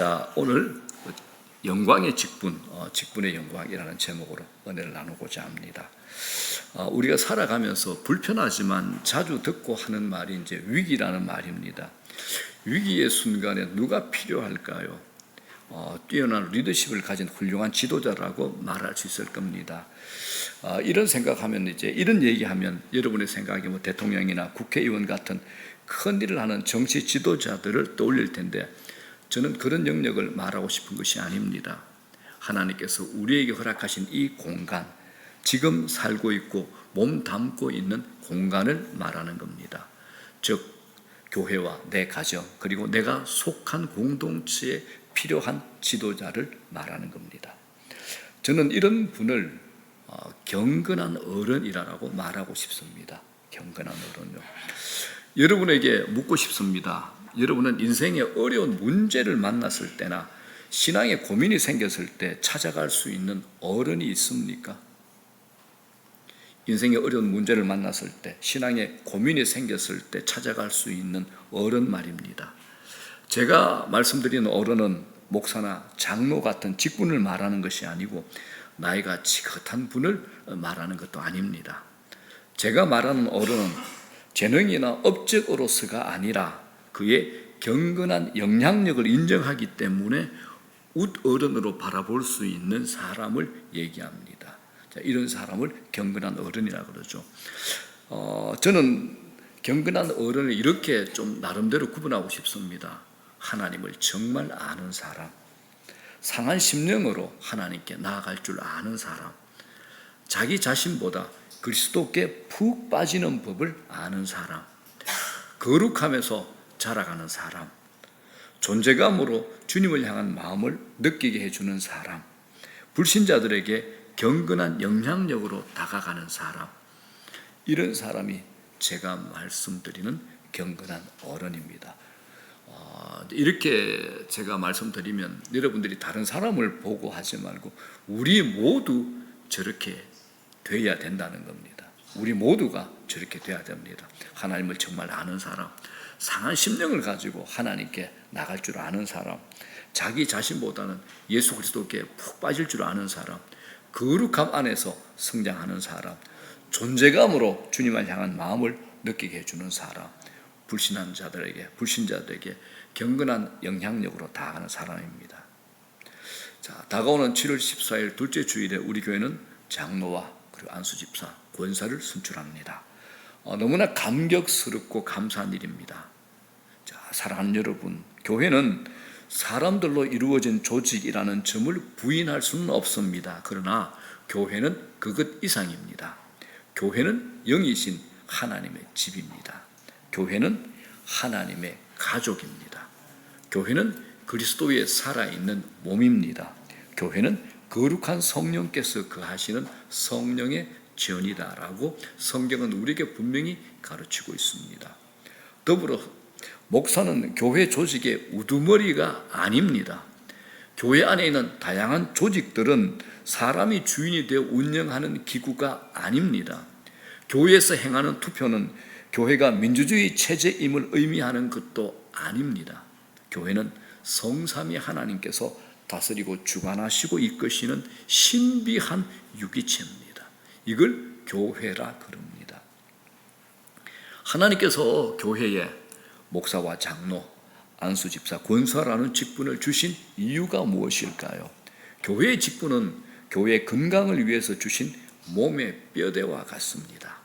자, 오늘 영광의 직분, 직분의 영광이라는 제목으로 은혜를 나누고자 합니다. 우리가 살아가면서 불편하지만 자주 듣고 하는 말이 이제 위기라는 말입니다. 위기의 순간에 누가 필요할까요? 뛰어난 리더십을 가진 훌륭한 지도자라고 말할 수 있을 겁니다. 이런 생각하면 이제 이런 얘기하면 여러분의 생각에 뭐 대통령이나 국회의원 같은 큰 일을 하는 정치 지도자들을 떠올릴 텐데 저는 그런 영역을 말하고 싶은 것이 아닙니다. 하나님께서 우리에게 허락하신 이 공간, 지금 살고 있고 몸 담고 있는 공간을 말하는 겁니다. 즉 교회와 내 가정 그리고 내가 속한 공동체에 필요한 지도자를 말하는 겁니다. 저는 이런 분을 경건한 어른이라고 말하고 싶습니다. 경건한 어른요. 여러분에게 묻고 싶습니다. 여러분은 인생의 어려운 문제를 만났을 때나 신앙에 고민이 생겼을 때 찾아갈 수 있는 어른이 있습니까? 인생의 어려운 문제를 만났을 때, 신앙에 고민이 생겼을 때 찾아갈 수 있는 어른 말입니다. 제가 말씀드리는 어른은 목사나 장로 같은 직분을 말하는 것이 아니고 나이가 지긋한 분을 말하는 것도 아닙니다. 제가 말하는 어른은 재능이나 업적으로서가 아니라 그의 경건한 영향력을 인정하기 때문에 웃어른으로 바라볼 수 있는 사람을 얘기합니다. 자, 이런 사람을 경건한 어른이라고 그러죠. 저는 경건한 어른을 이렇게 좀 나름대로 구분하고 싶습니다. 하나님을 정말 아는 사람, 상한 심령으로 하나님께 나아갈 줄 아는 사람, 자기 자신보다 그리스도께 푹 빠지는 법을 아는 사람, 거룩하면서 자라가는 사람, 존재감으로 주님을 향한 마음을 느끼게 해주는 사람, 불신자들에게 경건한 영향력으로 다가가는 사람, 이런 사람이 제가 말씀드리는 경건한 어른입니다. 이렇게 제가 말씀드리면 여러분들이 다른 사람을 보고 하지 말고 우리 모두 저렇게 돼야 된다는 겁니다. 우리 모두가 저렇게 돼야 됩니다. 하나님을 정말 아는 사람, 상한 심령을 가지고 하나님께 나갈 줄 아는 사람, 자기 자신보다는 예수 그리스도께 푹 빠질 줄 아는 사람, 거룩함 안에서 성장하는 사람, 존재감으로 주님을 향한 마음을 느끼게 해주는 사람, 불신자들에게 경건한 영향력으로 다가가는 사람입니다. 자, 다가오는 7월 14일 둘째 주일에 우리 교회는 장로와 그리고 안수집사, 권사를 선출합니다. 너무나 감격스럽고 감사한 일입니다. 자, 사랑하는 여러분, 교회는 사람들로 이루어진 조직이라는 점을 부인할 수는 없습니다. 그러나 교회는 그것 이상입니다. 교회는 영이신 하나님의 집입니다. 교회는 하나님의 가족입니다. 교회는 그리스도의 살아있는 몸입니다. 교회는 거룩한 성령께서 거하시는 성령의 전이다라고 성경은 우리에게 분명히 가르치고 있습니다. 더불어 목사는 교회 조직의 우두머리가 아닙니다. 교회 안에 있는 다양한 조직들은 사람이 주인이 되어 운영하는 기구가 아닙니다. 교회에서 행하는 투표는 교회가 민주주의 체제임을 의미하는 것도 아닙니다. 교회는 성삼위 하나님께서 다스리고 주관하시고 이끄시는 신비한 유기체입니다. 이걸 교회라 그럽니다. 하나님께서 교회에 목사와 장로, 안수집사, 권사라는 직분을 주신 이유가 무엇일까요? 교회의 직분은 교회의 건강을 위해서 주신 몸의 뼈대와 같습니다.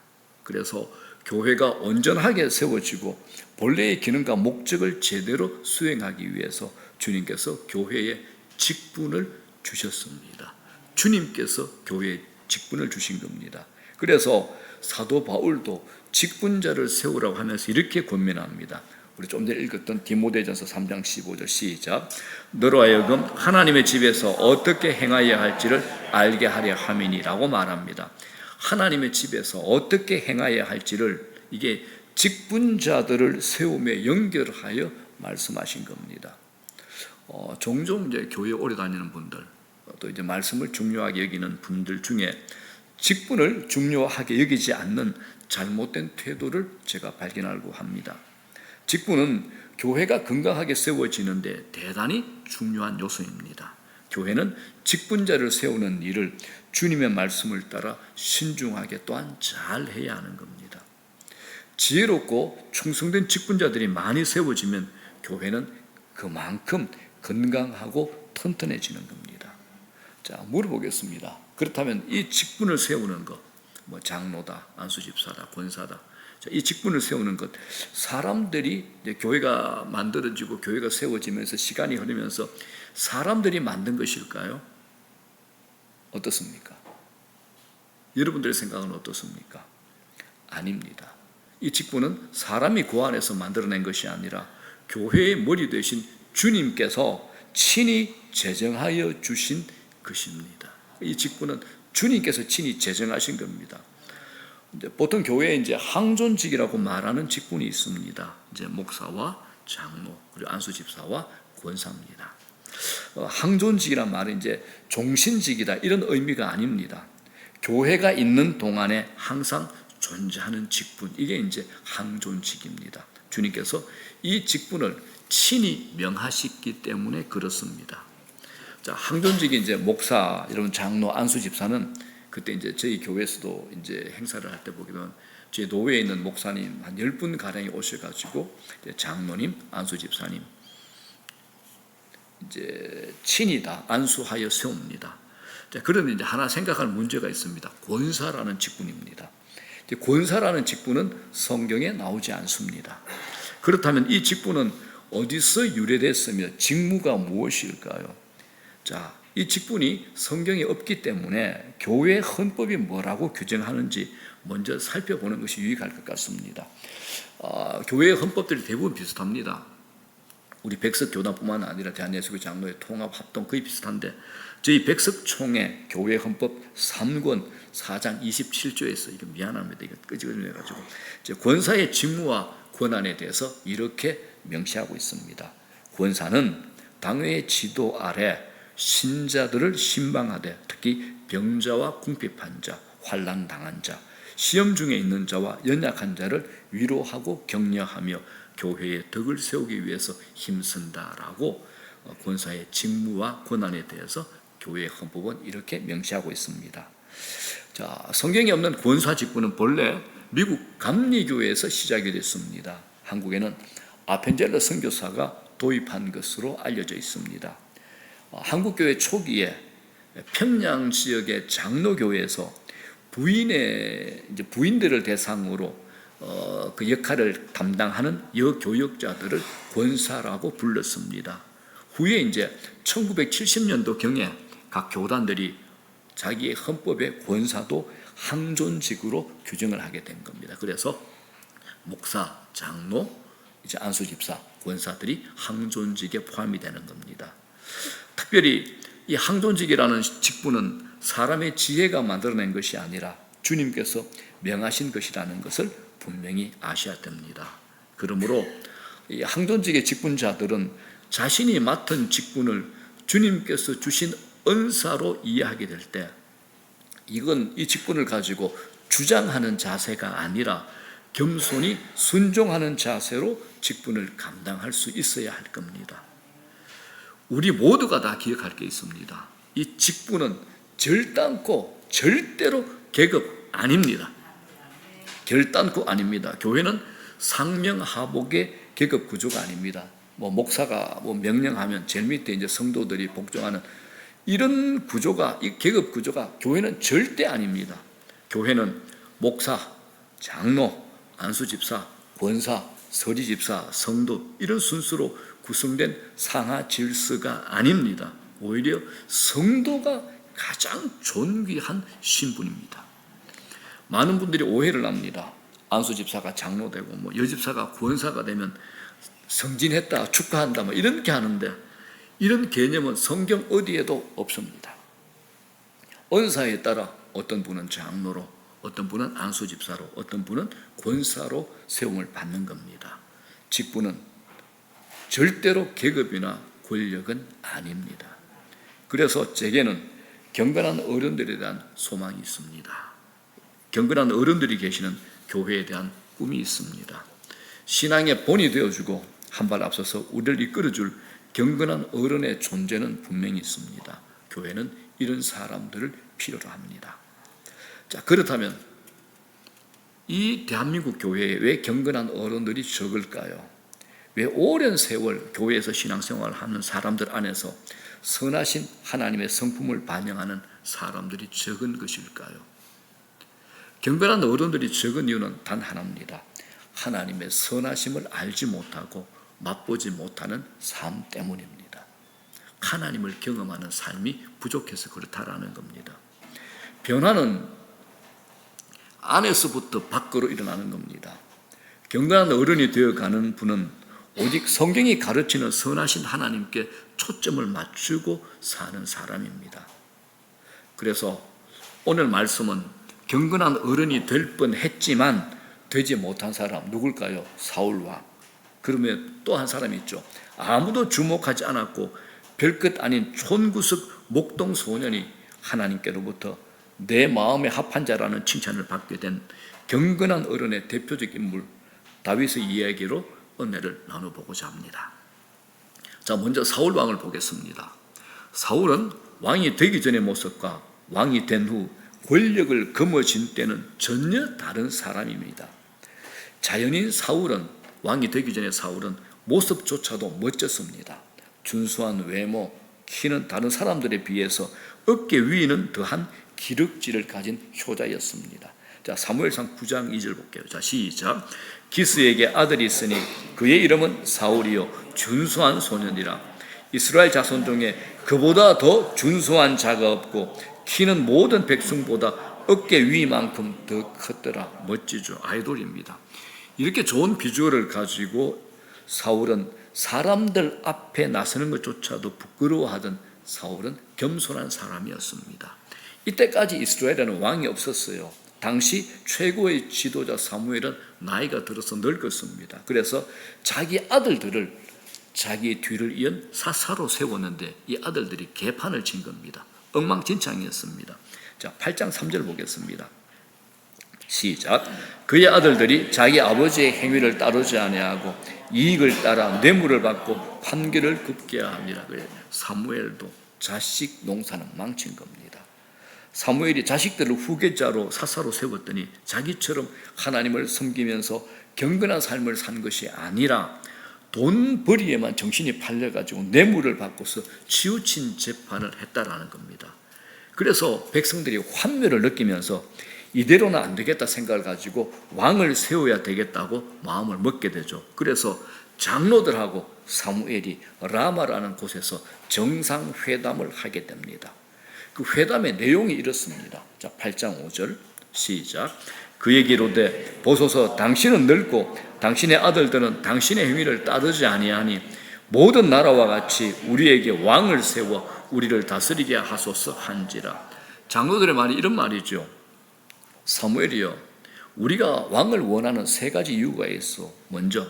그래서 교회가 온전하게 세워지고 본래의 기능과 목적을 제대로 수행하기 위해서 주님께서 교회에 직분을 주셨습니다. 주님께서 교회에 직분을 주신 겁니다. 그래서 사도 바울도 직분자를 세우라고 하면서 이렇게 권면합니다. 우리 좀 전에 읽었던 디모데전서 3장 15절 시작. 너로 하여금 하나님의 집에서 어떻게 행하여야 할지를 알게 하려 함이니라고 말합니다. 하나님의 집에서 어떻게 행하여야 할지를 이게 직분자들을 세우며 연결하여 말씀하신 겁니다. 종종 이제 교회 오래 다니는 분들, 또 이제 말씀을 중요하게 여기는 분들 중에 직분을 중요하게 여기지 않는 잘못된 태도를 제가 발견하고 합니다. 직분은 교회가 건강하게 세워지는데 대단히 중요한 요소입니다. 교회는 직분자를 세우는 일을 주님의 말씀을 따라 신중하게 또한 잘 해야 하는 겁니다. 지혜롭고 충성된 직분자들이 많이 세워지면 교회는 그만큼 건강하고 튼튼해지는 겁니다. 자, 물어보겠습니다. 그렇다면 이 직분을 세우는 것, 장로다, 안수집사다, 권사다, 이 직분을 세우는 것, 사람들이 이제 교회가 만들어지고 교회가 세워지면서 시간이 흐르면서 사람들이 만든 것일까요? 어떻습니까? 여러분들의 생각은 어떻습니까? 아닙니다. 이 직분은 사람이 고안해서 만들어낸 것이 아니라 교회의 머리 되신 주님께서 친히 제정하여 주신 것입니다. 이 직분은 주님께서 친히 제정하신 겁니다. 보통 교회에 이제 항존직이라고 말하는 직분이 있습니다. 이제 목사와 장로, 그리고 안수집사와 권사입니다. 항존직이란 말은 이제 종신직이다 이런 의미가 아닙니다. 교회가 있는 동안에 항상 존재하는 직분, 이게 이제 항존직입니다. 주님께서 이 직분을 친히 명하셨기 때문에 그렇습니다. 자, 항존직이 이제 목사, 여러분 장로, 안수집사는 그때 이제 저희 교회에서도 이제 행사를 할 때 보게 되면 저희 노회에 있는 목사님 한 10분 가량이 오셔가지고 장로님, 안수집사님 이제 친히 다 안수하여 세웁니다. 자, 그런데 이제 하나 생각할 문제가 있습니다. 권사라는 직분입니다. 권사라는 직분은 성경에 나오지 않습니다. 그렇다면 이 직분은 어디서 유래됐으며 직무가 무엇일까요? 자, 이 직분이 성경에 없기 때문에 교회 헌법이 뭐라고 규정하는지 먼저 살펴보는 것이 유익할 것 같습니다. 교회 헌법들이 대부분 비슷합니다. 우리 백석교단뿐만 아니라 대한예수교 장로회 통합 합동 거의 비슷한데 저희 백석총회 교회 헌법 3권 4장 27조에서 이거 미안합니다. 이거 끄집어내가지고 권사의 직무와 권한에 대해서 이렇게 명시하고 있습니다. 권사는 당회의 지도 아래 신자들을 신방하되 특히 병자와 궁핍한 자, 환난 당한 자, 시험 중에 있는 자와 연약한 자를 위로하고 격려하며 교회의 덕을 세우기 위해서 힘쓴다라고 권사의 직무와 권한에 대해서 교회 헌법은 이렇게 명시하고 있습니다. 자, 성경에 없는 권사 직분은 본래 미국 감리교회에서 시작이 됐습니다. 한국에는 아펜젤러 선교사가 도입한 것으로 알려져 있습니다. 한국교회 초기에 평양 지역의 장로교회에서 부인들을 대상으로 그 역할을 담당하는 여교역자들을 권사라고 불렀습니다. 후에 이제 1970년도 경에 각 교단들이 자기의 헌법의 권사도 항존직으로 규정을 하게 된 겁니다. 그래서 목사, 장로, 이제 안수집사, 권사들이 항존직에 포함이 되는 겁니다. 특별히 이 항존직이라는 직분은 사람의 지혜가 만들어낸 것이 아니라 주님께서 명하신 것이라는 것을 분명히 아셔야 됩니다. 그러므로 이 항존직의 직분자들은 자신이 맡은 직분을 주님께서 주신 은사로 이해하게 될 때 이건 이 직분을 가지고 주장하는 자세가 아니라 겸손히 순종하는 자세로 직분을 감당할 수 있어야 할 겁니다. 우리 모두가 다 기억할 게 있습니다. 이 직분은 절단코 절대로 계급 아닙니다. 결단코 아닙니다. 교회는 상명하복의 계급 구조가 아닙니다. 목사가 명령하면 제일 밑에 이제 성도들이 복종하는 이런 구조가, 이 계급 구조가 교회는 절대 아닙니다. 교회는 목사, 장로, 안수집사, 권사, 서리집사, 성도 이런 순서로 구성된 상하 질서가 아닙니다. 오히려 성도가 가장 존귀한 신분입니다. 많은 분들이 오해를 합니다. 안수집사가 장로되고 여집사가 권사가 되면 성진했다, 축하한다 이렇게 하는데 이런 개념은 성경 어디에도 없습니다. 은사에 따라 어떤 분은 장로로, 어떤 분은 안수집사로, 어떤 분은 권사로 세움을 받는 겁니다. 직분은 절대로 계급이나 권력은 아닙니다. 그래서 제게는 경건한 어른들에 대한 소망이 있습니다. 경건한 어른들이 계시는 교회에 대한 꿈이 있습니다. 신앙의 본이 되어주고 한 발 앞서서 우리를 이끌어줄 경건한 어른의 존재는 분명히 있습니다. 교회는 이런 사람들을 필요로 합니다. 자, 그렇다면 이 대한민국 교회에 왜 경건한 어른들이 적을까요? 왜 오랜 세월 교회에서 신앙생활을 하는 사람들 안에서 선하신 하나님의 성품을 반영하는 사람들이 적은 것일까요? 경건한 어른들이 적은 이유는 단 하나입니다. 하나님의 선하심을 알지 못하고 맛보지 못하는 삶 때문입니다. 하나님을 경험하는 삶이 부족해서 그렇다라는 겁니다. 변화는 안에서부터 밖으로 일어나는 겁니다. 경건한 어른이 되어가는 분은 오직 성경이 가르치는 선하신 하나님께 초점을 맞추고 사는 사람입니다. 그래서 오늘 말씀은 경건한 어른이 될 뻔했지만 되지 못한 사람 누굴까요? 사울왕. 그러면 또 한 사람이 있죠. 아무도 주목하지 않았고 별것 아닌 촌구석 목동 소년이 하나님께로부터 내 마음에 합한 자라는 칭찬을 받게 된 경건한 어른의 대표적 인물 다윗의 이야기로 은혜를 나눠보고자 합니다. 자, 먼저 사울왕을 보겠습니다. 사울은 왕이 되기 전의 모습과 왕이 된 후 권력을 거머쥔 때는 전혀 다른 사람입니다. 자연인 사울은, 왕이 되기 전에 사울은 모습조차도 멋졌습니다. 준수한 외모, 키는 다른 사람들에 비해서 어깨 위에는 더한 기럭지를 가진 효자였습니다. 자, 사무엘상 9장 2절 볼게요. 자, 시작. 기스에게 아들이 있으니 그의 이름은 사울이요 준수한 소년이라. 이스라엘 자손 중에 그보다 더 준수한 자가 없고 키는 모든 백성보다 어깨 위만큼 더 컸더라. 멋지죠. 아이돌입니다. 이렇게 좋은 비주얼을 가지고 사울은 사람들 앞에 나서는 것조차도 부끄러워하던 사울은 겸손한 사람이었습니다. 이때까지 이스라엘에는 왕이 없었어요. 당시 최고의 지도자 사무엘은 나이가 들어서 늙었습니다. 그래서 자기 아들들을 자기 뒤를 이은 사사로 세웠는데 이 아들들이 개판을 친 겁니다. 엉망진창이었습니다. 자, 8장 3절 보겠습니다. 시작. 그의 아들들이 자기 아버지의 행위를 따르지 아니하고 이익을 따라 뇌물을 받고 판결을 굽게 합니다. 사무엘도 자식 농사는 망친 겁니다. 사무엘이 자식들을 후계자로 사사로 세웠더니 자기처럼 하나님을 섬기면서 경건한 삶을 산 것이 아니라 돈벌이에만 정신이 팔려가지고 뇌물을 받고서 치우친 재판을 했다라는 겁니다. 그래서 백성들이 환멸을 느끼면서 이대로는 안 되겠다 생각을 가지고 왕을 세워야 되겠다고 마음을 먹게 되죠. 그래서 장로들하고 사무엘이 라마라는 곳에서 정상회담을 하게 됩니다. 그 회담의 내용이 이렇습니다. 자, 8장 5절 시작. 그에게 이르되 보소서 당신은 늙고 당신의 아들들은 당신의 행위를 따르지 아니하니 모든 나라와 같이 우리에게 왕을 세워 우리를 다스리게 하소서 한지라. 장로들의 말이 이런 말이죠. 사무엘이여, 우리가 왕을 원하는 세 가지 이유가 있어. 먼저,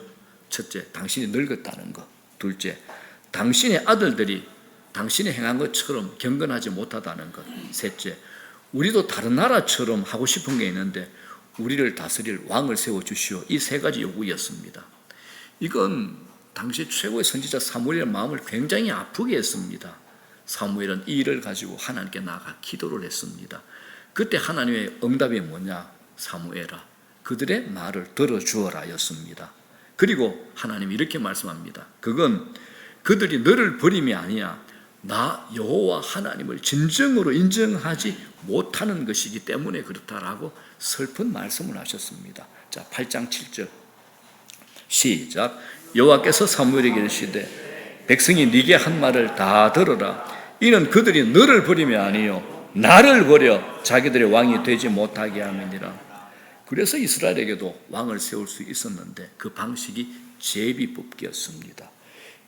첫째, 당신이 늙었다는 것. 둘째, 당신의 아들들이 당신이 행한 것처럼 경건하지 못하다는 것. 셋째, 우리도 다른 나라처럼 하고 싶은 게 있는데 우리를 다스릴 왕을 세워주시오. 이 세 가지 요구였습니다. 이건 당시 최고의 선지자 사무엘의 마음을 굉장히 아프게 했습니다. 사무엘은 이 일을 가지고 하나님께 나아가 기도를 했습니다. 그때 하나님의 응답이 뭐냐? 사무엘아, 그들의 말을 들어주어라 였습니다. 그리고 하나님이 이렇게 말씀합니다. 그건 그들이 너를 버림이 아니야. 나 여호와 하나님을 진정으로 인정하지 못하는 것이기 때문에 그렇다라고 슬픈 말씀을 하셨습니다. 자, 8장 7절 시작. 여호와께서 사무엘에게 이르시되 백성이 네게 한 말을 다 들어라. 이는 그들이 너를 버림이 아니요 나를 버려 자기들의 왕이 되지 못하게 함이니라. 그래서 이스라엘에게도 왕을 세울 수 있었는데 그 방식이 제비뽑기였습니다.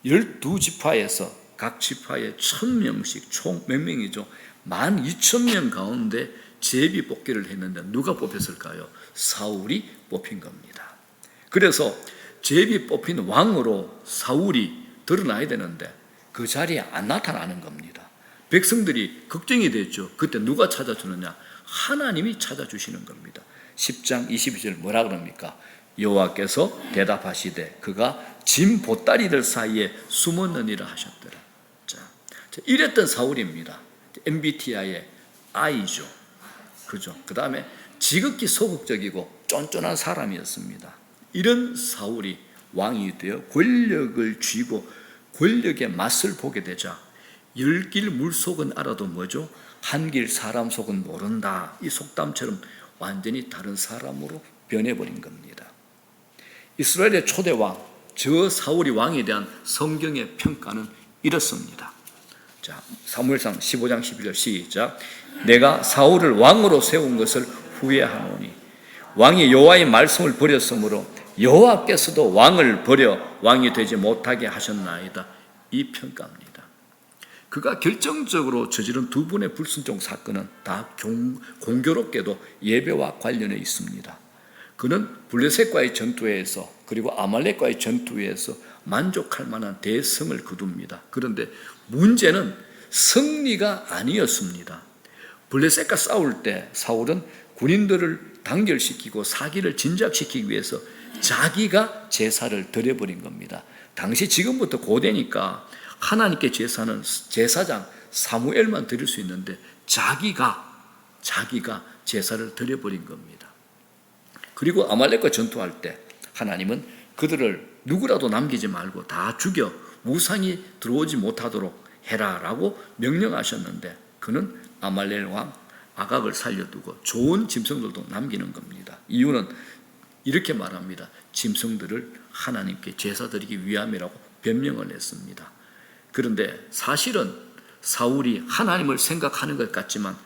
12지파에서 각 지파에 1000명씩 총 몇 명이죠? 12,000명 가운데 제비뽑기를 했는데 누가 뽑혔을까요? 사울이 뽑힌 겁니다. 그래서 제비 뽑힌 왕으로 사울이 드러나야 되는데 그 자리에 안 나타나는 겁니다. 백성들이 걱정이 됐죠. 그때 누가 찾아주느냐? 하나님이 찾아주시는 겁니다. 10장 22절 뭐라 그럽니까? 여호와께서 대답하시되 그가 짐 보따리들 사이에 숨었느니라 하셨더라. 자, 이랬던 사울입니다. MBTI의 I죠. 그죠? 그 다음에 지극히 소극적이고 쫀쫀한 사람이었습니다. 이런 사울이 왕이 되어 권력을 쥐고 권력의 맛을 보게 되자 열 길 물속은 알아도 뭐죠? 한 길 사람 속은 모른다. 이 속담처럼 완전히 다른 사람으로 변해버린 겁니다. 이스라엘의 초대 왕, 저 사울이 왕에 대한 성경의 평가는 이렇습니다. 자, 사무엘상 15장 11절 시작. 내가 사울을 왕으로 세운 것을 후회하노니 왕이 여호와의 말씀을 버렸으므로 여호와께서도 왕을 버려 왕이 되지 못하게 하셨나이다. 이 평가입니다. 그가 결정적으로 저지른 두 번의 불순종 사건은 다 공교롭게도 예배와 관련해 있습니다. 그는 블레셋과의 전투에서 그리고 아말렉과의 전투에서 만족할 만한 대성을 거둡니다. 그런데 문제는 승리가 아니었습니다. 블레셋과 싸울 때 사울은 군인들을 단결시키고 사기를 진작시키기 위해서 자기가 제사를 드려버린 겁니다. 당시 지금부터 고대니까 하나님께 제사는 제사장 사무엘만 드릴 수 있는데 자기가 제사를 드려버린 겁니다. 그리고 아말렉과 전투할 때 하나님은 그들을 누구라도 남기지 말고 다 죽여 우상이 들어오지 못하도록 해라라고 명령하셨는데 그는 아말렉 왕 아각을 살려두고 좋은 짐승들도 남기는 겁니다. 이유는 이렇게 말합니다. 짐승들을 하나님께 제사 드리기 위함이라고 변명을 했습니다. 그런데 사실은 사울이 하나님을 생각하는 것 같지만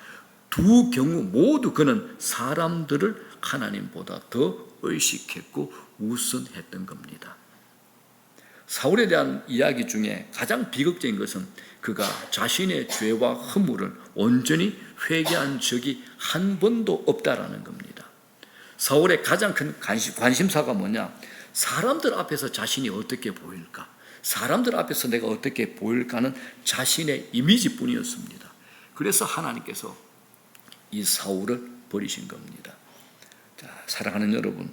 두 경우 모두 그는 사람들을 하나님보다 더 의식했고 우선했던 겁니다. 사울에 대한 이야기 중에 가장 비극적인 것은 그가 자신의 죄와 허물을 온전히 회개한 적이 한 번도 없다라는 겁니다. 사울의 가장 큰 관심사가 뭐냐? 사람들 앞에서 자신이 어떻게 보일까? 사람들 앞에서 내가 어떻게 보일까는 자신의 이미지뿐이었습니다. 그래서 하나님께서 이 사울을 버리신 겁니다. 자, 사랑하는 여러분,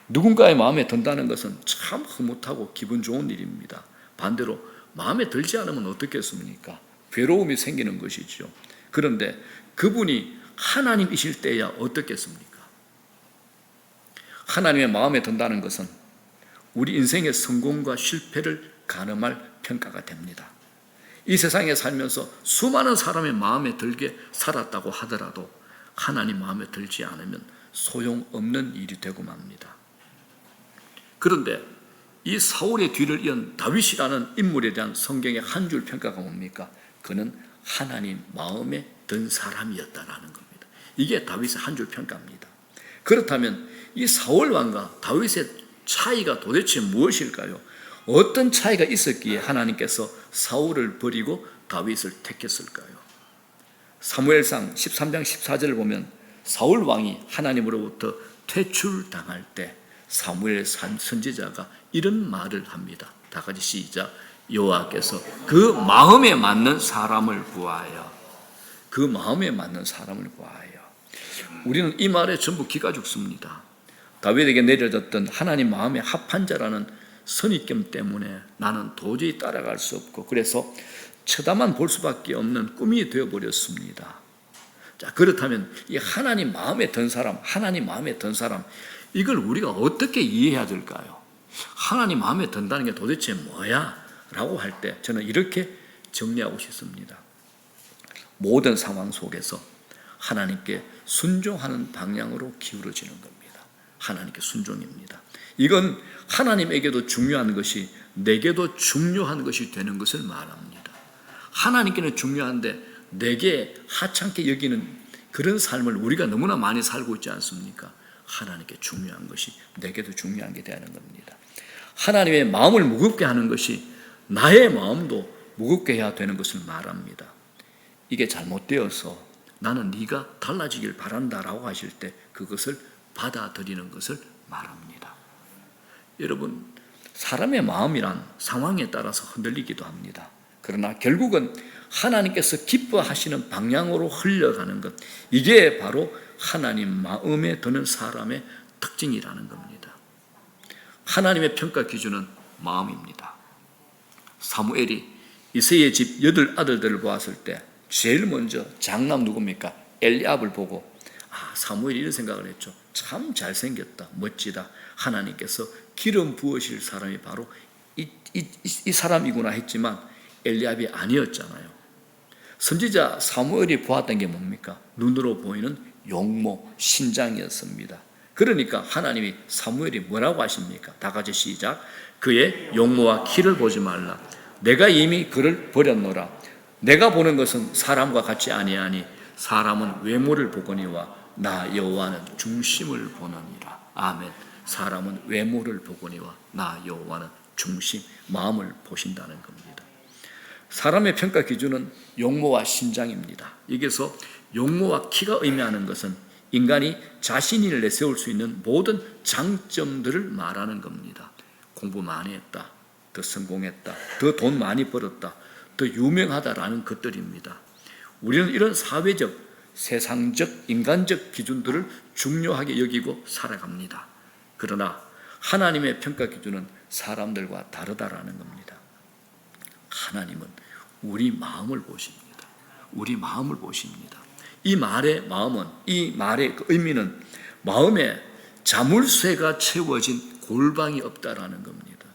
누군가의 마음에 든다는 것은 참 흐뭇하고 기분 좋은 일입니다. 반대로 마음에 들지 않으면 어떻겠습니까? 괴로움이 생기는 것이죠. 그런데 그분이 하나님이실 때야 어떻겠습니까? 하나님의 마음에 든다는 것은 우리 인생의 성공과 실패를 가늠할 평가가 됩니다. 이 세상에 살면서 수많은 사람의 마음에 들게 살았다고 하더라도 하나님 마음에 들지 않으면 소용없는 일이 되고 맙니다. 그런데 이 사울의 뒤를 이은 다윗이라는 인물에 대한 성경의 한 줄 평가가 뭡니까? 그는 하나님 마음에 든 사람이었다라는 겁니다. 이게 다윗의 한 줄 평가입니다. 그렇다면 이 사울 왕과 다윗의 차이가 도대체 무엇일까요? 어떤 차이가 있었기에 하나님께서 사울을 버리고 다윗을 택했을까요? 사무엘상 13장 14절을 보면 사울 왕이 하나님으로부터 퇴출당할 때 사무엘 선지자가 이런 말을 합니다. 다 같이 시작. 여호와께서 그 마음에 맞는 사람을 구하여. 그 마음에 맞는 사람을 구하여. 우리는 이 말에 전부 기가 죽습니다. 다윗에게 내려졌던 하나님 마음에 합한 자라는 선입견 때문에 나는 도저히 따라갈 수 없고 그래서 쳐다만 볼 수밖에 없는 꿈이 되어버렸습니다. 자, 그렇다면 이 하나님 마음에 든 사람, 하나님 마음에 든 사람, 이걸 우리가 어떻게 이해해야 될까요? 하나님 마음에 든다는 게 도대체 뭐야? 라고 할 때 저는 이렇게 정리하고 싶습니다. 모든 상황 속에서 하나님께 순종하는 방향으로 기울어지는 겁니다. 하나님께 순종입니다. 이건 하나님에게도 중요한 것이 내게도 중요한 것이 되는 것을 말합니다. 하나님께는 중요한데 내게 하찮게 여기는 그런 삶을 우리가 너무나 많이 살고 있지 않습니까? 하나님께 중요한 것이 내게도 중요한 게 되는 겁니다. 하나님의 마음을 무겁게 하는 것이 나의 마음도 무겁게 해야 되는 것을 말합니다. 이게 잘못되어서 나는 네가 달라지길 바란다라고 하실 때 그것을 받아들이는 것을 말합니다. 여러분, 사람의 마음이란 상황에 따라서 흔들리기도 합니다. 그러나 결국은 하나님께서 기뻐하시는 방향으로 흘러가는 것, 이게 바로 하나님 마음에 드는 사람의 특징이라는 겁니다. 하나님의 평가 기준은 마음입니다. 사무엘이 이새의 집 8아들들을 보았을 때 제일 먼저 장남 누굽니까? 엘리압을 보고 사무엘이 이런 생각을 했죠. 참 잘생겼다, 멋지다. 하나님께서 기름 부으실 사람이 바로 이 사람이구나 했지만 엘리압이 아니었잖아요. 선지자 사무엘이 보았던 게 뭡니까? 눈으로 보이는 용모, 신장이었습니다. 그러니까 하나님이 사무엘이 뭐라고 하십니까? 다 같이 시작. 그의 용모와 키를 보지 말라. 내가 이미 그를 버렸노라. 내가 보는 것은 사람과 같이 아니하니 사람은 외모를 보거니와 나 여호와는 중심을 보느니라. 아멘. 사람은 외모를 보거니와 나 여호와는 중심, 마음을 보신다는 겁니다. 사람의 평가 기준은 용모와 신장입니다. 여기서 용모와 키가 의미하는 것은 인간이 자신을 내세울 수 있는 모든 장점들을 말하는 겁니다. 공부 많이 했다, 더 성공했다, 더 돈 많이 벌었다, 더 유명하다라는 것들입니다. 우리는 이런 사회적, 세상적, 인간적 기준들을 중요하게 여기고 살아갑니다. 그러나 하나님의 평가 기준은 사람들과 다르다라는 겁니다. 하나님은 우리 마음을 보십니다. 우리 마음을 보십니다. 이 말의 마음은, 이 말의 그 의미는 마음에 자물쇠가 채워진 골방이 없다라는 겁니다.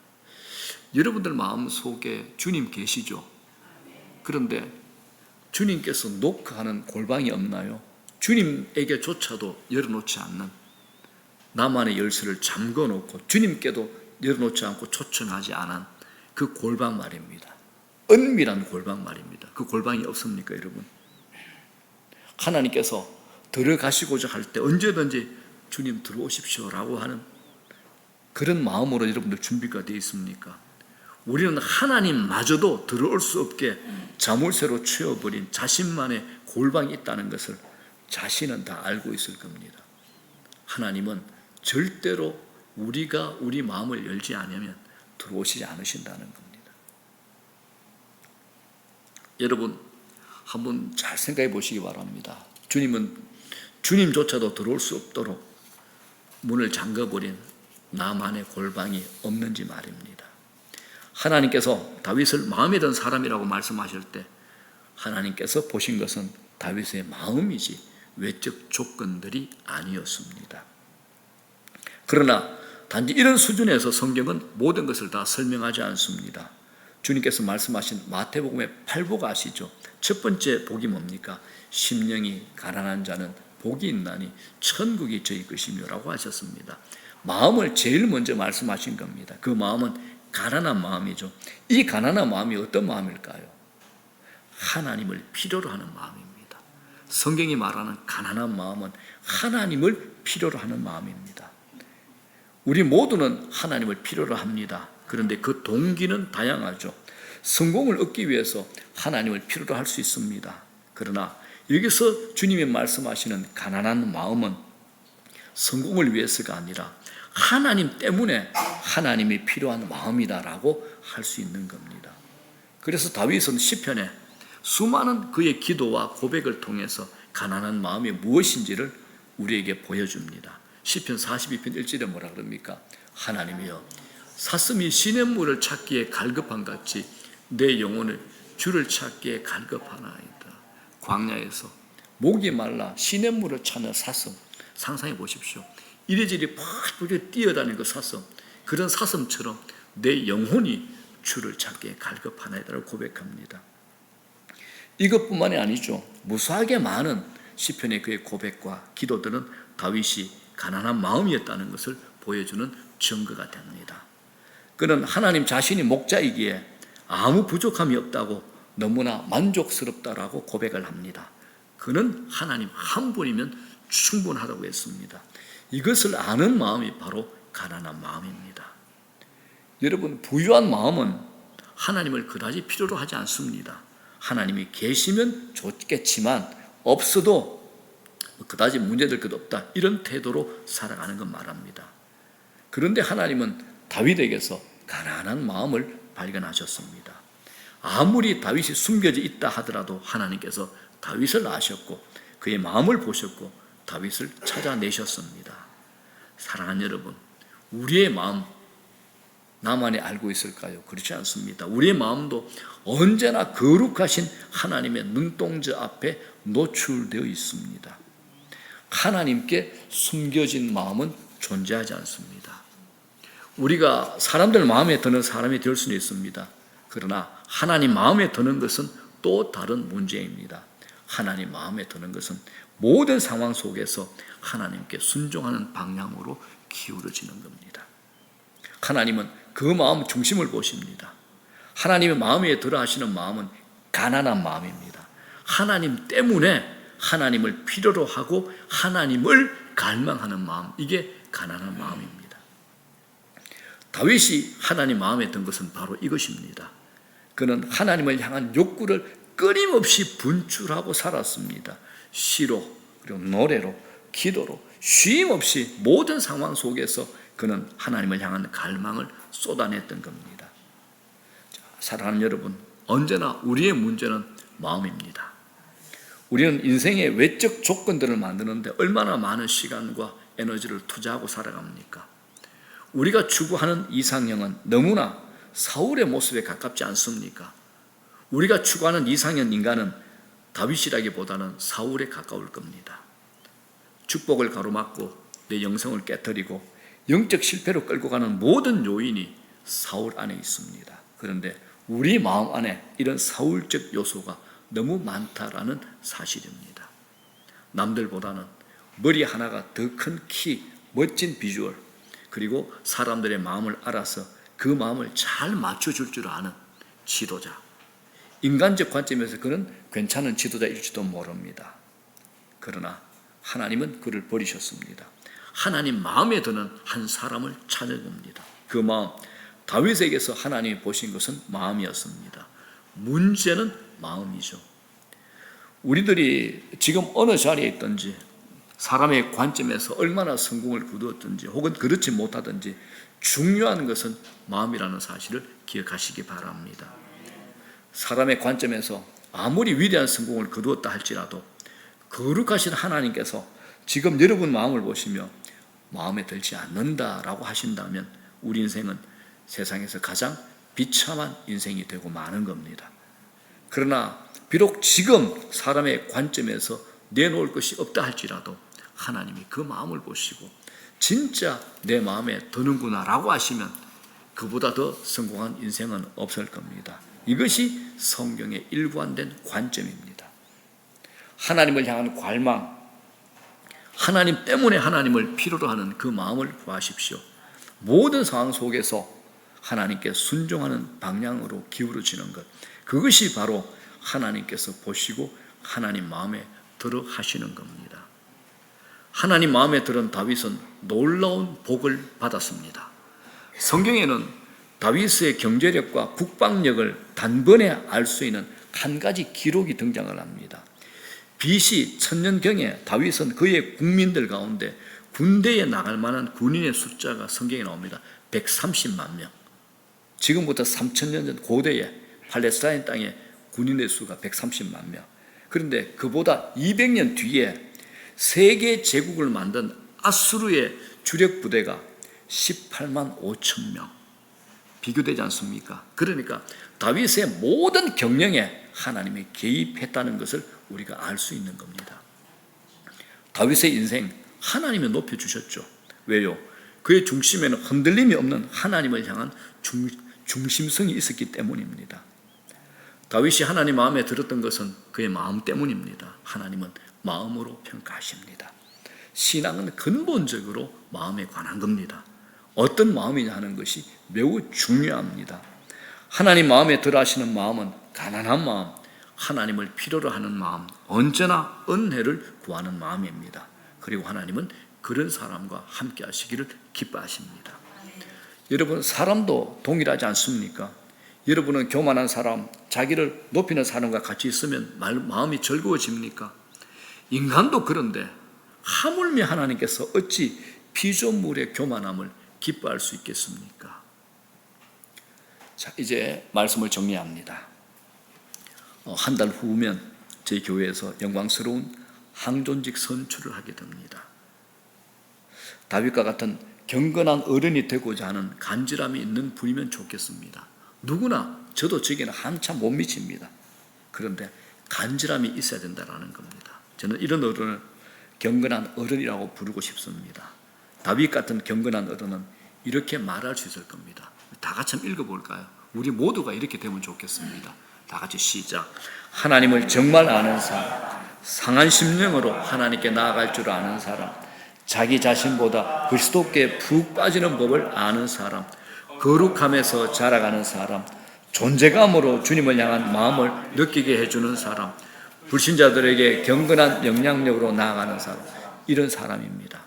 여러분들 마음 속에 주님 계시죠? 그런데 주님께서 노크하는 골방이 없나요? 주님에게조차도 열어놓지 않는, 나만의 열쇠를 잠궈놓고 주님께도 열어놓지 않고 초청하지 않은 그 골방 말입니다. 은밀한 골방 말입니다. 그 골방이 없습니까, 여러분? 하나님께서 들어가시고자 할 때 언제든지 주님 들어오십시오라고 하는 그런 마음으로 여러분들 준비가 되어 있습니까? 우리는 하나님마저도 들어올 수 없게 자물쇠로 채워버린 자신만의 골방이 있다는 것을 자신은 다 알고 있을 겁니다. 하나님은 절대로 우리가 우리 마음을 열지 않으면 들어오시지 않으신다는 겁니다. 여러분 한번 잘 생각해 보시기 바랍니다. 주님은 주님조차도 들어올 수 없도록 문을 잠궈버린 나만의 골방이 없는지 말입니다. 하나님께서 다윗을 마음에 든 사람이라고 말씀하실 때 하나님께서 보신 것은 다윗의 마음이지 외적 조건들이 아니었습니다. 그러나 단지 이런 수준에서 성경은 모든 것을 다 설명하지 않습니다. 주님께서 말씀하신 마태복음의 8복 아시죠? 첫 번째 복이 뭡니까? 심령이 가난한 자는 복이 있나니 천국이 저희 것이며 라고 하셨습니다. 마음을 제일 먼저 말씀하신 겁니다. 그 마음은 가난한 마음이죠. 이 가난한 마음이 어떤 마음일까요? 하나님을 필요로 하는 마음입니다. 성경이 말하는 가난한 마음은 하나님을 필요로 하는 마음입니다. 우리 모두는 하나님을 필요로 합니다. 그런데 그 동기는 다양하죠. 성공을 얻기 위해서 하나님을 필요로 할 수 있습니다. 그러나 여기서 주님이 말씀하시는 가난한 마음은 성공을 위해서가 아니라 하나님 때문에 하나님이 필요한 마음이다라고 할 수 있는 겁니다. 그래서 다윗은 시편에 수많은 그의 기도와 고백을 통해서 가난한 마음이 무엇인지를 우리에게 보여줍니다. 시편 42편 1절에 뭐라 그럽니까? 하나님이여 사슴이 시냇물을 찾기에 갈급한 같이 내 영혼을 주를 찾기에 갈급하나이다. 광야에서 목이 말라 시냇물을 찾는 사슴 상상해 보십시오. 이리저리 팍팍 뛰어다니는 그 사슴, 그런 사슴처럼 내 영혼이 주를 찾기에 갈급하나이다라고 고백합니다. 이것뿐만이 아니죠. 무수하게 많은 시편의 그의 고백과 기도들은 다윗이 가난한 마음이었다는 것을 보여주는 증거가 됩니다. 그는 하나님 자신이 목자이기에 아무 부족함이 없다고 너무나 만족스럽다라고 고백을 합니다. 그는 하나님 한 분이면 충분하다고 했습니다. 이것을 아는 마음이 바로 가난한 마음입니다. 여러분, 부유한 마음은 하나님을 그다지 필요로 하지 않습니다. 하나님이 계시면 좋겠지만 없어도 그다지 문제될 것 없다, 이런 태도로 살아가는 것 말합니다. 그런데 하나님은 다윗에게서 가난한 마음을 발견하셨습니다. 아무리 다윗이 숨겨져 있다 하더라도 하나님께서 다윗을 아셨고 그의 마음을 보셨고 다윗을 찾아내셨습니다. 사랑하는 여러분, 우리의 마음 나만이 알고 있을까요? 그렇지 않습니다. 우리의 마음도 언제나 거룩하신 하나님의 눈동자 앞에 노출되어 있습니다. 하나님께 숨겨진 마음은 존재하지 않습니다. 우리가 사람들 마음에 드는 사람이 될 수는 있습니다. 그러나 하나님 마음에 드는 것은 또 다른 문제입니다. 하나님 마음에 드는 것은 모든 상황 속에서 하나님께 순종하는 방향으로 기울어지는 겁니다. 하나님은 그 마음 중심을 보십니다. 하나님의 마음에 들어 하시는 마음은 가난한 마음입니다. 하나님 때문에 하나님을 필요로 하고 하나님을 갈망하는 마음, 이게 가난한 마음입니다. 다윗이 하나님 마음에 든 것은 바로 이것입니다. 그는 하나님을 향한 욕구를 끊임없이 분출하고 살았습니다. 시로, 그리고 노래로, 기도로 쉼 없이 모든 상황 속에서 그는 하나님을 향한 갈망을 쏟아냈던 겁니다. 사랑하는 여러분, 언제나 우리의 문제는 마음입니다. 우리는 인생의 외적 조건들을 만드는데 얼마나 많은 시간과 에너지를 투자하고 살아갑니까? 우리가 추구하는 이상형은 너무나 사울의 모습에 가깝지 않습니까? 우리가 추구하는 이상형 인간은 다윗이라기보다는 사울에 가까울 겁니다. 축복을 가로막고 내 영성을 깨뜨리고 영적 실패로 끌고 가는 모든 요인이 사울 안에 있습니다. 그런데 우리 마음 안에 이런 사울적 요소가 너무 많다라는 사실입니다. 남들보다는 머리 하나가 더 큰 키, 멋진 비주얼, 그리고 사람들의 마음을 알아서 그 마음을 잘 맞춰줄 줄 아는 지도자. 인간적 관점에서 그는 괜찮은 지도자일지도 모릅니다. 그러나 하나님은 그를 버리셨습니다. 하나님 마음에 드는 한 사람을 찾아봅니다. 그 마음, 다윗에게서 하나님이 보신 것은 마음이었습니다. 문제는 마음이죠. 우리들이 지금 어느 자리에 있든지 사람의 관점에서 얼마나 성공을 거두었든지 혹은 그렇지 못하든지 중요한 것은 마음이라는 사실을 기억하시기 바랍니다. 사람의 관점에서 아무리 위대한 성공을 거두었다 할지라도 거룩하신 하나님께서 지금 여러분 마음을 보시며 마음에 들지 않는다라고 하신다면 우리 인생은 세상에서 가장 비참한 인생이 되고 마는 겁니다. 그러나 비록 지금 사람의 관점에서 내놓을 것이 없다 할지라도 하나님이 그 마음을 보시고 진짜 내 마음에 드는구나 라고 하시면 그보다 더 성공한 인생은 없을 겁니다. 이것이 성경의 일관된 관점입니다. 하나님을 향한 갈망, 하나님 때문에 하나님을 필요로 하는 그 마음을 구하십시오. 모든 상황 속에서 하나님께 순종하는 방향으로 기울어지는 것, 그것이 바로 하나님께서 보시고 하나님 마음에 들어 하시는 겁니다. 하나님 마음에 들은 다윗은 놀라운 복을 받았습니다. 성경에는 다윗의 경제력과 국방력을 단번에 알 수 있는 한 가지 기록이 등장을 합니다. BC 1000년경에 다윗은 그의 국민들 가운데 군대에 나갈 만한 군인의 숫자가 성경에 나옵니다. 130만 명. 지금부터 3000년 전 고대에 팔레스타인 땅에 군인의 수가 130만 명. 그런데 그보다 200년 뒤에 세계 제국을 만든 아수르의 주력 부대가 18만 5천 명. 비교되지 않습니까? 그러니까 다윗의 모든 경영에 하나님이 개입했다는 것을 우리가 알 수 있는 겁니다. 다윗의 인생 하나님이 높여주셨죠. 왜요? 그의 중심에는 흔들림이 없는 하나님을 향한 중심성이 있었기 때문입니다. 다윗이 하나님 마음에 들었던 것은 그의 마음 때문입니다. 하나님은 마음으로 평가하십니다. 신앙은 근본적으로 마음에 관한 겁니다. 어떤 마음이냐 하는 것이 매우 중요합니다. 하나님 마음에 들어 하시는 마음은 가난한 마음, 하나님을 필요로 하는 마음, 언제나 은혜를 구하는 마음입니다. 그리고 하나님은 그런 사람과 함께 하시기를 기뻐하십니다. 여러분, 사람도 동일하지 않습니까? 여러분은 교만한 사람, 자기를 높이는 사람과 같이 있으면 마음이 즐거워집니까? 인간도 그런데 하물며 하나님께서 어찌 피조물의 교만함을 기뻐할 수 있겠습니까? 자, 이제 말씀을 정리합니다. 한 달 후면 저희 교회에서 영광스러운 항존직 선출을 하게 됩니다. 다윗과 같은 경건한 어른이 되고자 하는 간절함이 있는 분이면 좋겠습니다. 누구나, 저도 저기는 한참 못 미칩니다. 그런데 간절함이 있어야 된다는 겁니다. 저는 이런 어른을 경건한 어른이라고 부르고 싶습니다. 다윗 같은 경건한 어른은 이렇게 말할 수 있을 겁니다. 다 같이 한번 읽어볼까요? 우리 모두가 이렇게 되면 좋겠습니다. 다 같이 시작. 하나님을 정말 아는 사람, 상한 심령으로 하나님께 나아갈 줄 아는 사람, 자기 자신보다 그리스도께 푹 빠지는 법을 아는 사람, 거룩함에서 자라가는 사람, 존재감으로 주님을 향한 마음을 느끼게 해주는 사람, 불신자들에게 경건한 영향력으로 나아가는 사람, 이런 사람입니다.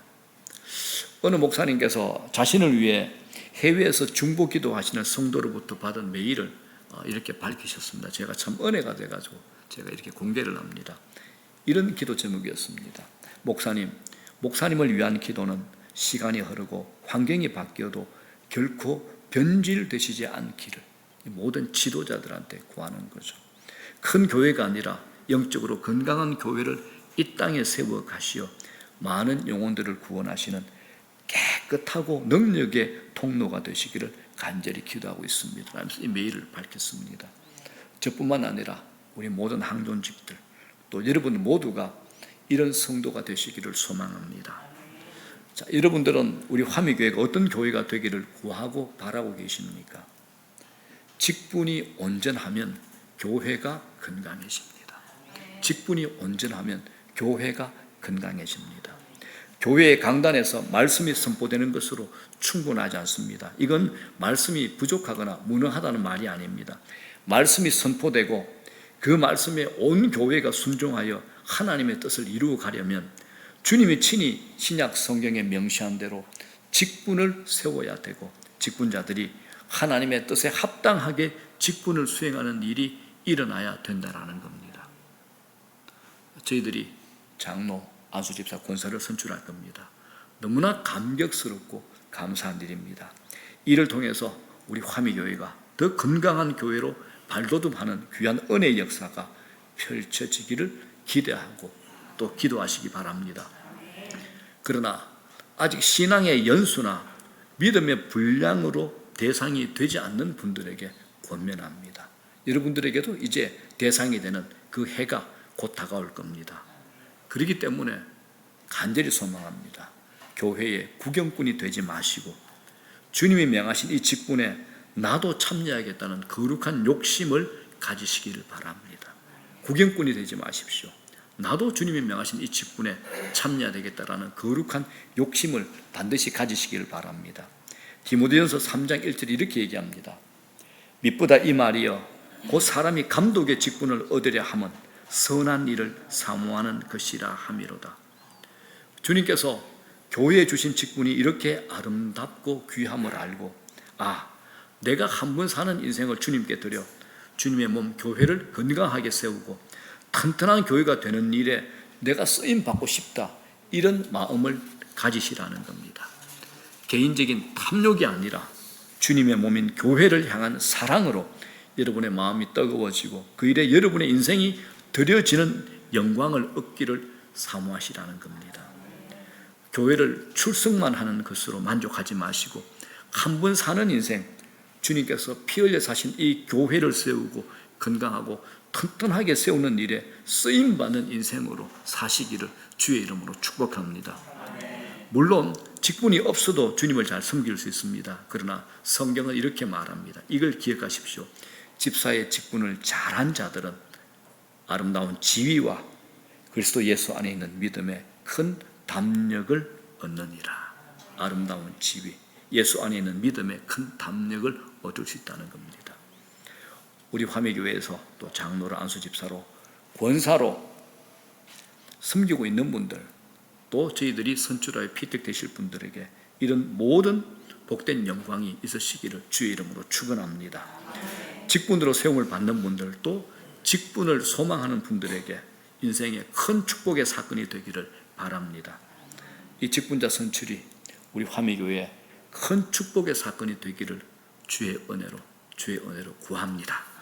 어느 목사님께서 자신을 위해 해외에서 중보 기도하시는 성도로부터 받은 메일을 이렇게 밝히셨습니다. 제가 참 은혜가 돼가지고 제가 이렇게 공개를 합니다. 이런 기도 제목이었습니다. 목사님을 위한 기도는 시간이 흐르고 환경이 바뀌어도 결코 변질되시지 않기를 모든 지도자들한테 구하는 거죠. 큰 교회가 아니라 영적으로 건강한 교회를 이 땅에 세워 가시어 많은 영혼들을 구원하시는 깨끗하고 능력의 통로가 되시기를 간절히 기도하고 있습니다. 라면서 이 메일을 밝혔습니다. 저뿐만 아니라 우리 모든 항존직들, 또 여러분 모두가 이런 성도가 되시기를 소망합니다. 자, 여러분들은 우리 화미교회가 어떤 교회가 되기를 구하고 바라고 계십니까? 직분이 온전하면 교회가 건강해집니다. 직분이 온전하면 교회가 건강해집니다. 교회의 강단에서 말씀이 선포되는 것으로 충분하지 않습니다. 이건 말씀이 부족하거나 무능하다는 말이 아닙니다. 말씀이 선포되고 그 말씀에 온 교회가 순종하여 하나님의 뜻을 이루어 가려면 주님이 친히 신약 성경에 명시한 대로 직분을 세워야 되고 직분자들이 하나님의 뜻에 합당하게 직분을 수행하는 일이 일어나야 된다는 겁니다. 저희들이 장로, 안수집사, 권사를 선출할 겁니다. 너무나 감격스럽고 감사한 일입니다. 이를 통해서 우리 화미교회가 더 건강한 교회로 발돋움하는 귀한 은혜의 역사가 펼쳐지기를 기대하고 또 기도하시기 바랍니다. 그러나 아직 신앙의 연수나 믿음의 분량으로 대상이 되지 않는 분들에게 권면합니다. 여러분들에게도 이제 대상이 되는 그 해가 곧 다가올 겁니다. 그렇기 때문에 간절히 소망합니다. 교회의 구경꾼이 되지 마시고 주님이 명하신 이 직분에 나도 참여하겠다는 거룩한 욕심을 가지시기를 바랍니다. 구경꾼이 되지 마십시오. 나도 주님이 명하신 이 직분에 참여하겠다라는 거룩한 욕심을 반드시 가지시기를 바랍니다. 디모데전서 3장 1절에 이렇게 얘기합니다. 미쁘다 이 말이여 곧 사람이 감독의 직분을 얻으려 함은 선한 일을 사모하는 것이라 함이로다. 주님께서 교회에 주신 직분이 이렇게 아름답고 귀함을 알고 내가 한 번 사는 인생을 주님께 드려 주님의 몸 교회를 건강하게 세우고 튼튼한 교회가 되는 일에 내가 쓰임받고 싶다, 이런 마음을 가지시라는 겁니다. 개인적인 탐욕이 아니라 주님의 몸인 교회를 향한 사랑으로 여러분의 마음이 뜨거워지고 그 일에 여러분의 인생이 드려지는 영광을 얻기를 사모하시라는 겁니다. 교회를 출석만 하는 것으로 만족하지 마시고 한 번 사는 인생, 주님께서 피 흘려 사신 이 교회를 세우고 건강하고 튼튼하게 세우는 일에 쓰임받는 인생으로 사시기를 주의 이름으로 축복합니다. 물론 직분이 없어도 주님을 잘 섬길 수 있습니다. 그러나 성경은 이렇게 말합니다. 이걸 기억하십시오. 집사의 직분을 잘한 자들은 아름다운 지위와 그리스도 예수 안에 있는 믿음의 큰 담력을 얻느니라. 아름다운 지위, 예수 안에 있는 믿음의 큰 담력을 얻을 수 있다는 겁니다. 우리 화미교회에서 또 장로로, 안수집사로, 권사로 섬기고 있는 분들, 또 저희들이 선출하여 피택되실 분들에게 이런 모든 복된 영광이 있으시기를 주의 이름으로 축원합니다. 직분으로 세움을 받는 분들, 또 직분을 소망하는 분들에게 인생의 큰 축복의 사건이 되기를 바랍니다. 이 직분자 선출이 우리 화미교회에 큰 축복의 사건이 되기를 주의 은혜로 구합니다.